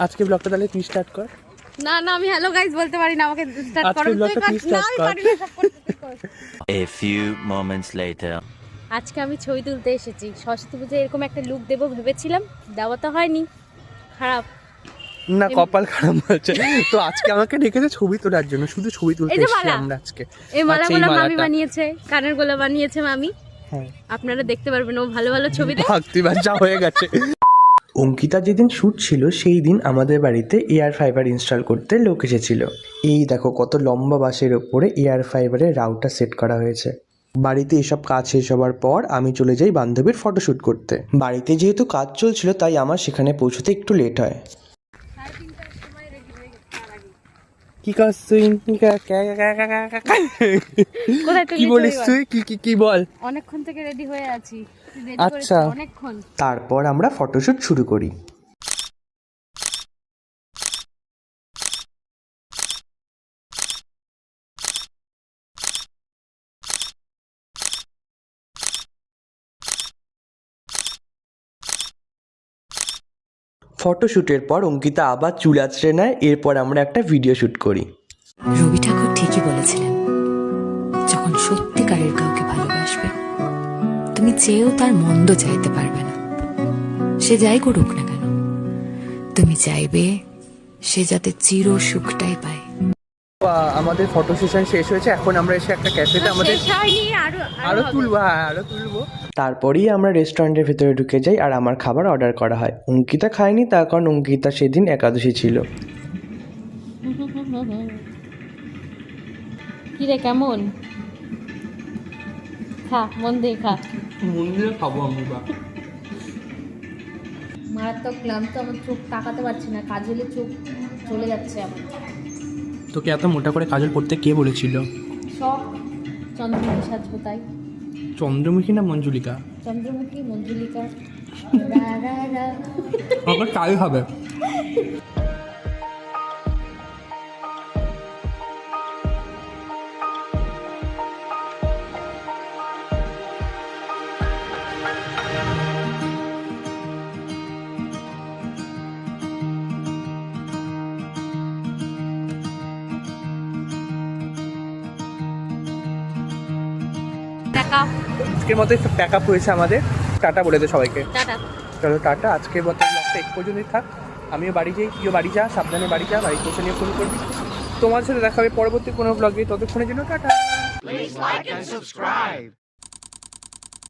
আজকে ব্লগটা তাহলে তুই স্টার্ট কর। না না, আমি হ্যালো গাইস বলতে পারি না, আমাকে স্টার্ট করো। A few moments later. আজকে আমি ছবি তুলতে এসেছি। সরস্বতী পুজোয় এরকম একটা লুক দেবো ভেবেছিলাম, দেওয়া তো হয়নি, খারাপ না কপাল খারাপ হচ্ছে তো। আজকে আমাকে ডেকেছে ছবি তোলার জন্য, শুধু ছবি তুলতে এসেছি আমরা আজকে। এই মালাগুলো মামি বানিয়েছে, কানের গোলা বানিয়েছে মামি। হ্যাঁ, আপনারা দেখতে পারবেন ও ভালো ভালো ছবি দেয়। ভাগতি বাচ্চা হয়ে গেছে। অঙ্কিতা যেদিন শ্যুট ছিল সেই দিন আমাদের বাড়িতে এয়ার ফাইবার ইনস্টল করতে লোক এসেছিল। এই দেখো কত লম্বা বাঁশের ওপরে এয়ার ফাইবারের রাউটার সেট করা হয়েছে। বাড়িতে এসব কাজ শেষ হওয়ার পর আমি চলে যাই বান্ধবীর ফটোশ্যুট করতে। বাড়িতে যেহেতু কাজ চলছিল তাই আমার সেখানে পৌঁছতে একটু লেট হয়। কি করছিস? কি বলিস তুই? কি বল? অনেকক্ষণ থেকে রেডি হয়ে আছি। আচ্ছা, অনেকক্ষণ। তারপর আমরা ফটোশ্যুট শুরু করি। ফটোশ্যুটের পর অঙ্কিতা আবার চুল আঁচড়ে নেয়। এরপর আমরা একটা ভিডিও শ্যুট করি। রবি ঠাকুর ঠিকই বলেছিলেন, যখন সত্যিকারের কাউকে ভালোবাসবে তুমি চেয়েও তার মন্দ চাইতে পারবে না। সে যাই করুক না কেন, তুমি চাইবে সে যাতে চির সুখটাই পায়। আমাদের ফটো সেশন শেষ হয়েছে, এখন আমরা এসে একটা ক্যাফেতে আমাদের আরো তুলবো। হ্যাঁ, আরো তুলবো। তারপরেই আমরা রেস্টুরেন্টের ভেতরে ঢুকে যাই আর আমার খাবার অর্ডার করা হয়। অঙ্কিতা খায়নি, তার কারণ অঙ্কিতা সেদিন একাদশী ছিল। কি রে, কেমন? খা, মন দিয়ে খা। মন দিয়ে খাবো আমি। মারাত্মক ক্লান্ত, আমার চোখ তাকাতে পারছি না, কাজলে চোখ চলে যাচ্ছে আমার। তোকে এত মোটা করে কাজল পড়তে কে বলেছিল? সব চন্দ্রমুখী সাজবো তাই। চন্দ্রমুখী না মঞ্জুলিকা? চন্দ্রমুখী, মঞ্জুলিকা। আবার তাই হবে। আজকের মতো প্যাক আপ হয়েছে আমাদের। টাটা বলে দে সবাইকে। টাটা। চলো টাটা, আজকের মতো ব্লগটা এই পর্যন্তই থাক। আমিও বাড়ি যাই, তুইও বাড়ি যা, সাবধানে বাড়ি যা, বাড়ি পৌঁছে নিয়ে ফোন করবি। তোমার সাথে দেখা হবে পরবর্তী কোনো ব্লগে, ততক্ষণের জন্য টাটা।